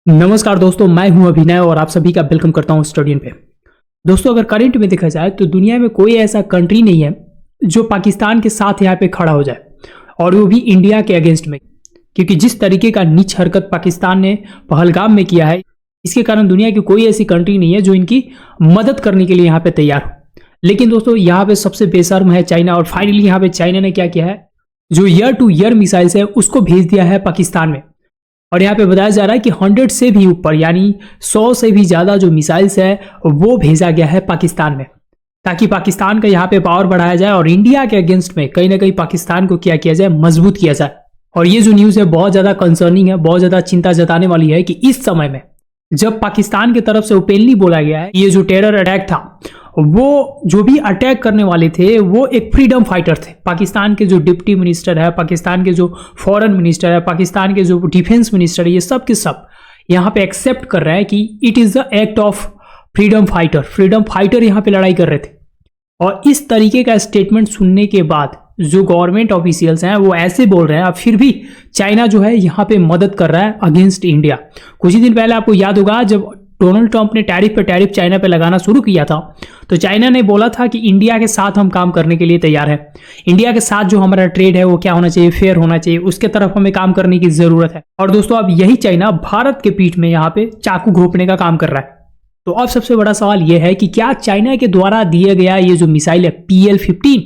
नमस्कार दोस्तों, मैं हूं अभिनय और आप सभी का वेलकम करता हूं स्टूडियन पे। दोस्तों, अगर करंट में देखा जाए तो दुनिया में कोई ऐसा कंट्री नहीं है जो पाकिस्तान के साथ यहाँ पे खड़ा हो जाए, और वो भी इंडिया के अगेंस्ट में। क्योंकि जिस तरीके का नीच हरकत पाकिस्तान ने पहलगाम में किया है, इसके कारण दुनिया की कोई ऐसी कंट्री नहीं है जो इनकी मदद करने के लिए यहाँ पे तैयार हो। लेकिन दोस्तों, यहाँ पे सबसे बेशर्म है चाइना, और फाइनली यहाँ पे चाइना ने क्या किया है, जो ईयर टू ईयर मिसाइल्स है उसको भेज दिया है पाकिस्तान में। और यहाँ पे बताया जा रहा है कि 100 से भी ऊपर यानी 100 से भी ज़्यादा जो मिसाइल्स है वो भेजा गया है पाकिस्तान में, ताकि पाकिस्तान का यहाँ पे पावर बढ़ाया जाए और इंडिया के अगेंस्ट में कहीं ना कहीं पाकिस्तान को क्या किया जाए, मजबूत किया जाए। और ये जो न्यूज़ है बहुत ज़्यादा कंसर्निंग है, बहुत ज़्यादा चिंता जताने वाली है कि इस समय में जब पाकिस्तान की तरफ से ओपनली बोला गया है ये जो टेरर अटैक था, वो जो भी अटैक करने वाले थे वो एक फ्रीडम फाइटर थे। पाकिस्तान के जो डिप्टी मिनिस्टर है, पाकिस्तान के जो फॉरेन मिनिस्टर है, पाकिस्तान के जो डिफेंस मिनिस्टर है, ये सब के सब यहाँ पे एक्सेप्ट कर रहे हैं कि it is the act of freedom fighter. Freedom fighter यहाँ पे लड़ाई कर रहे थे। और इस तरीके का स्टेटमेंट सुनने के बाद जो गवर्नमेंट ऑफिशियल्स हैं वो ऐसे बोल रहे हैं, अब फिर भी चाइना जो है यहाँ पे मदद कर रहा है अगेंस्ट इंडिया। कुछ ही दिन पहले आपको याद होगा जब डोनाल्ड ट्रंप ने टैरिफ पे टैरिफ चाइना पे लगाना शुरू किया था, तो चाइना ने बोला था कि इंडिया के साथ हम काम करने के लिए तैयार है। इंडिया के साथ जो हमारा ट्रेड है वो क्या होना चाहिए, फेयर होना चाहिए, उसके तरफ हमें काम करने की जरूरत है। और दोस्तों, अब यही चाइना भारत के पीठ में यहाँ पे चाकू घोंपने का काम कर रहा है। तो अब सबसे बड़ा सवाल यह है कि क्या चाइना के द्वारा दिया गया ये जो मिसाइल है PL-15,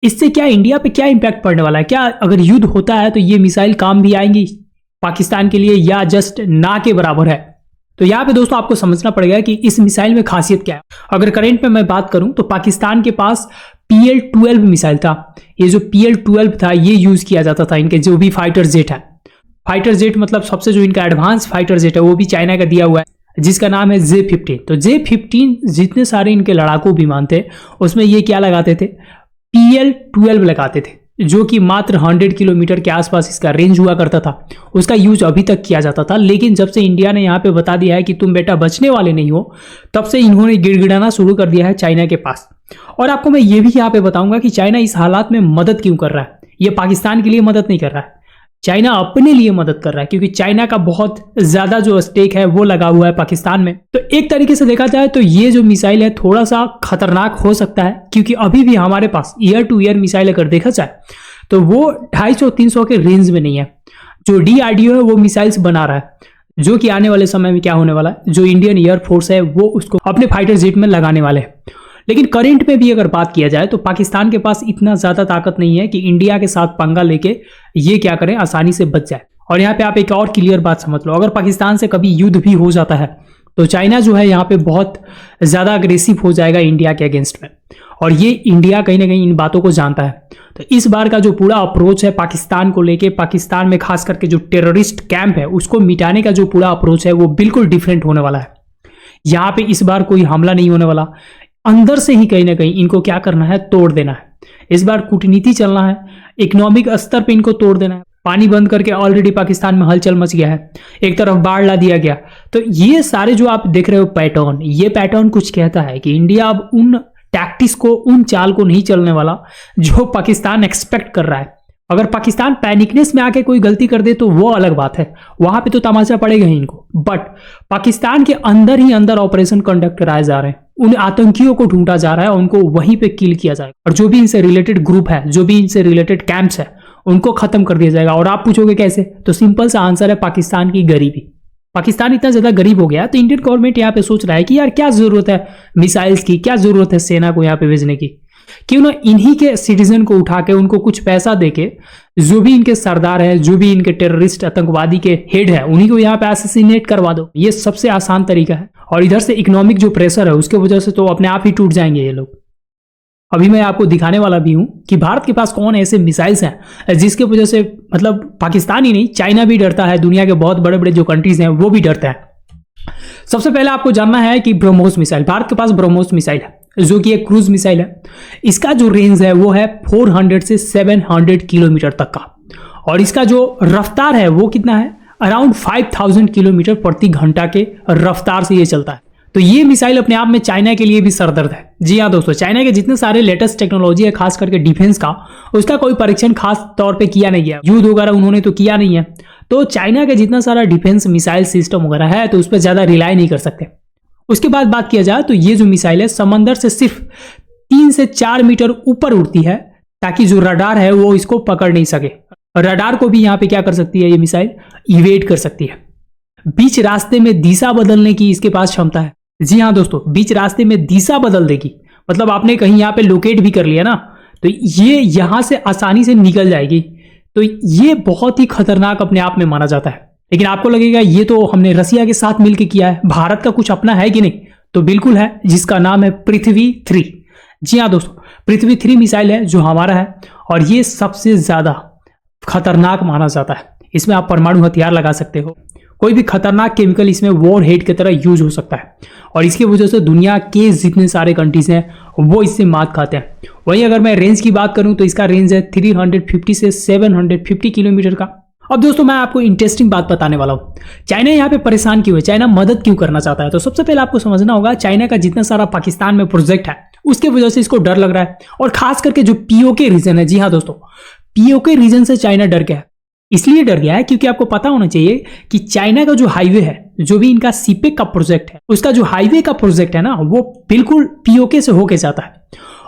इससे क्या इंडिया पे क्या इंपैक्ट पड़ने वाला है? क्या अगर युद्ध होता है तो ये मिसाइल काम भी आएंगी पाकिस्तान के लिए, या जस्ट ना के बराबर है? तो यहाँ पे दोस्तों आपको समझना पड़ेगा कि इस मिसाइल में खासियत क्या है। अगर करंट में मैं बात करूं तो पाकिस्तान के पास PL-12 मिसाइल था। ये जो PL-12 था ये यूज किया जाता था इनके जो भी फाइटर जेट है। फाइटर जेट मतलब सबसे जो इनका एडवांस फाइटर जेट है वो भी चाइना का दिया हुआ है, जिसका नाम है J-15। तो J-15 जितने सारे इनके लड़ाकू विमान थे उसमें ये क्या लगाते थे, PL-12 लगाते थे, जो कि मात्र 100 किलोमीटर के आसपास इसका रेंज हुआ करता था। उसका यूज अभी तक किया जाता था। लेकिन जब से इंडिया ने यहाँ पे बता दिया है कि तुम बेटा बचने वाले नहीं हो, तब से इन्होंने गिड़गिड़ाना शुरू कर दिया है चाइना के पास। और आपको मैं ये भी यहाँ पे बताऊंगा कि चाइना इस हालात में मदद क्यों कर रहा है। ये पाकिस्तान के लिए मदद नहीं कर रहा है, चाइना अपने लिए मदद कर रहा है, क्योंकि चाइना का बहुत ज्यादा जो स्टेक है वो लगा हुआ है पाकिस्तान में। तो एक तरीके से देखा जाए तो ये जो मिसाइल है थोड़ा सा खतरनाक हो सकता है, क्योंकि अभी भी हमारे पास ईयर टू ईयर मिसाइल अगर देखा जाए तो वो 250-300 के रेंज में नहीं है। जो DRDO है वो मिसाइल्स बना रहा है, जो कि आने वाले समय में क्या होने वाला है, जो इंडियन एयरफोर्स है वो उसको अपने फाइटर जेट में लगाने वाले हैं। लेकिन करंट में भी अगर बात किया जाए तो पाकिस्तान के पास इतना ज्यादा ताकत नहीं है कि इंडिया के साथ पंगा लेके ये क्या करें, आसानी से बच जाए। और यहाँ पे आप एक और क्लियर बात समझ लो, अगर पाकिस्तान से कभी युद्ध भी हो जाता है तो चाइना जो है यहाँ पे बहुत ज्यादा अग्रेसिव हो जाएगा इंडिया के अगेंस्ट में, और ये इंडिया कहीं ना कहीं इन बातों को जानता है। तो इस बार का जो पूरा अप्रोच है पाकिस्तान को लेके, पाकिस्तान में खास करके जो टेररिस्ट कैंप है उसको मिटाने का जो पूरा अप्रोच है वो बिल्कुल डिफरेंट होने वाला है। यहाँ पे इस बार कोई हमला नहीं होने वाला, अंदर से ही कहीं ना कहीं इनको क्या करना है, तोड़ देना है। इस बार कूटनीति चलना है, इकोनॉमिक स्तर पे इनको तोड़ देना है। पानी बंद करके ऑलरेडी पाकिस्तान में हलचल मच गया है, एक तरफ बाढ़ ला दिया गया। तो ये सारे जो आप देख रहे हो पैटर्न, ये पैटर्न कुछ कहता है कि इंडिया अब उन टैक्टिक्स को, उन चाल को नहीं चलने वाला जो पाकिस्तान एक्सपेक्ट कर रहा है। अगर पाकिस्तान पैनिकनेस में आके कोई गलती कर दे तो वो अलग बात है, वहां पे तो तमाचा पड़ेगा ही इनको। बट पाकिस्तान के अंदर ही अंदर ऑपरेशन कंडक्ट कराए जा रहे हैं, उन आतंकियों को ढूंढा जा रहा है, उनको वहीं पे किल किया जाएगा, और जो भी इनसे रिलेटेड ग्रुप है, जो भी इनसे रिलेटेड कैंप्स है, उनको खत्म कर दिया जाएगा। और आप पूछोगे कैसे, तो सिंपल सा आंसर है पाकिस्तान की गरीबी। पाकिस्तान इतना ज्यादा गरीब हो गया तो इंडियन गवर्नमेंट यहाँ पे सोच रहा है कि यार क्या जरूरत है मिसाइल्स की, क्या जरूरत है सेना को यहाँ पे भेजने की, क्यों ना इन्हीं के सिटीजन को उठा के उनको कुछ पैसा देके, जो भी इनके सरदार है, जो भी इनके टेररिस्ट आतंकवादी के हेड है, उन्हीं को यहाँ पे असैसिनेट करवा दो। ये सबसे आसान तरीका है। और इधर से इकोनॉमिक जो प्रेशर है उसके वजह से तो अपने आप ही टूट जाएंगे ये लोग। अभी मैं आपको दिखाने वाला भी हूं कि भारत के पास कौन ऐसे मिसाइल्स हैं जिसके वजह से मतलब पाकिस्तान ही नहीं, चाइना भी डरता है, दुनिया के बहुत बड़े बड़े जो कंट्रीज हैं वो भी डरते हैं। सबसे पहले आपको जानना है कि ब्रह्मोस मिसाइल, भारत के पास ब्रह्मोस मिसाइल है, जो कि एक क्रूज मिसाइल है। इसका जो रेंज है वो है 400 से 700 किलोमीटर तक का, और इसका जो रफ्तार है वो कितना है, अराउंड 5000 किलोमीटर प्रति घंटा के रफ्तार से ये चलता है। तो ये मिसाइल अपने आप में चाइना के लिए भी सरदर्द है। जी हाँ दोस्तों, चाइना के जितने सारे लेटेस्ट टेक्नोलॉजी है खास करके डिफेंस का, उसका कोई परीक्षण खास तौर पे किया नहीं गया, युद्ध वगैरह उन्होंने तो किया नहीं है। तो चाइना का जितना सारा डिफेंस मिसाइल सिस्टम वगैरह है तो उस पर ज़्यादा रिलाई नहीं कर सकते। उसके बाद बात किया जाए तो ये जो मिसाइल है समंदर से सिर्फ 3 से 4 मीटर ऊपर उड़ती है, ताकि जो रडार है वो इसको पकड़ नहीं सके। रडार को भी यहाँ पे क्या कर सकती है ये मिसाइल, इवेड कर सकती है। बीच रास्ते में दिशा बदलने की इसके पास क्षमता है। जी हाँ दोस्तों, बीच रास्ते में दिशा बदल देगी, मतलब आपने कहीं यहाँ पे लोकेट भी कर लिया ना तो ये यहां से आसानी से निकल जाएगी। तो ये बहुत ही खतरनाक अपने आप में माना जाता है। लेकिन आपको लगेगा ये तो हमने रसिया के साथ मिलकर किया है, भारत का कुछ अपना है कि नहीं? तो बिल्कुल है, जिसका नाम है पृथ्वी 3। जी हाँ दोस्तों, पृथ्वी 3 मिसाइल है जो हमारा है और ये सबसे ज्यादा खतरनाक माना जाता है। इसमें आप परमाणु हथियार लगा सकते हो, कोई भी खतरनाक केमिकल इसमें वॉर हेड की तरह यूज हो सकता है और इसकी वजह से दुनिया के जितने सारे कंट्रीज हैं वो इससे मात खाते हैं। वहीं अगर मैं रेंज की बात करूं तो इसका रेंज है 350 से 750 किलोमीटर का। अब दोस्तों मैं आपको इंटरेस्टिंग बात बताने वाला हूं, चाइना यहाँ पे परेशान क्यों है, चाइना मदद क्यों करना चाहता है। तो सबसे पहले आपको समझना होगा चाइना का जितना सारा पाकिस्तान में प्रोजेक्ट है उसके वजह से इसको डर लग रहा है, और खास करके जो पीओके रीजन है। जी हाँ दोस्तों, पीओके रीजन से चाइना डर गया है। इसलिए डर गया है क्योंकि आपको पता होना चाहिए कि चाइना का जो हाईवे है, जो भी इनका सीपेक का प्रोजेक्ट है, उसका जो हाईवे का प्रोजेक्ट है ना वो बिल्कुल पीओके से होके जाता है।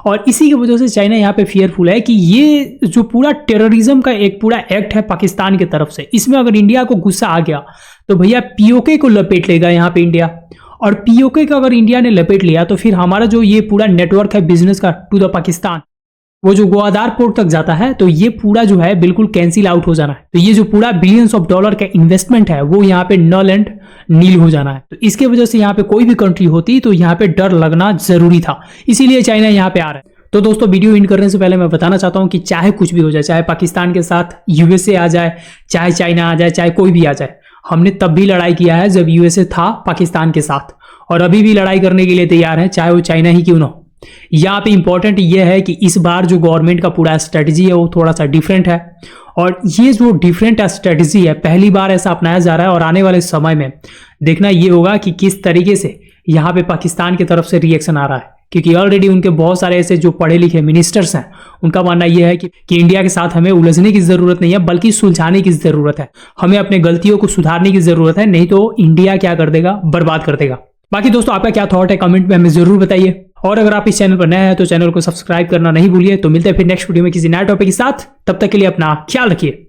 और इसी की वजह से चाइना यहाँ पे फियरफुल है कि ये जो पूरा टेररिज्म का एक पूरा एक्ट है पाकिस्तान की तरफ से, इसमें अगर इंडिया को गुस्सा आ गया तो भैया पीओके को लपेट लेगा यहाँ पे इंडिया। और पीओके को अगर इंडिया ने लपेट लिया तो फिर हमारा जो ये पूरा नेटवर्क है बिजनेस का टू द पाकिस्तान, वो जो ग्वादार पोर्ट तक जाता है, तो ये पूरा जो है बिल्कुल कैंसिल आउट हो जाना है। तो ये जो पूरा बिलियंस ऑफ डॉलर का इन्वेस्टमेंट है वो यहाँ पे नल एंड नील हो जाना है। तो इसके वजह से यहाँ पे कोई भी कंट्री होती तो यहाँ पे डर लगना जरूरी था, इसीलिए चाइना यहाँ पे आ रहा है। तो दोस्तों वीडियो इन करने से पहले मैं बताना चाहता हूँ कि चाहे कुछ भी हो जाए, चाहे पाकिस्तान के साथ यूएसए आ जाए, चाहे चाइना आ जाए, चाहे कोई भी आ जाए, हमने तब भी लड़ाई किया है जब यूएसए था पाकिस्तान के साथ, और अभी भी लड़ाई करने के लिए तैयार है, चाहे वो चाइना ही क्यों ना हो। यहाँ पे इंपॉर्टेंट ये है कि इस बार जो गवर्नमेंट का पूरा स्ट्रेटजी है वो थोड़ा सा डिफरेंट है, और ये जो डिफरेंट स्ट्रेटजी है पहली बार ऐसा अपनाया जा रहा है। और आने वाले समय में देखना ये होगा कि किस तरीके से यहाँ पे पाकिस्तान की तरफ से रिएक्शन आ रहा है, क्योंकि ऑलरेडी उनके बहुत सारे ऐसे जो पढ़े लिखे मिनिस्टर्स हैं उनका मानना यह है कि इंडिया के साथ हमें उलझने की जरूरत नहीं है, बल्कि सुलझाने की जरूरत है। हमें अपने गलतियों को सुधारने की जरूरत है, नहीं तो इंडिया क्या कर देगा, बर्बाद कर देगा। बाकी दोस्तों आपका क्या थॉट है कमेंट में हमें जरूर बताइए, और अगर आप इस चैनल पर नए हैं तो चैनल को सब्सक्राइब करना नहीं भूलिए। तो मिलते हैं फिर नेक्स्ट वीडियो में किसी नए टॉपिक के साथ, तब तक के लिए अपना ख्याल रखिए।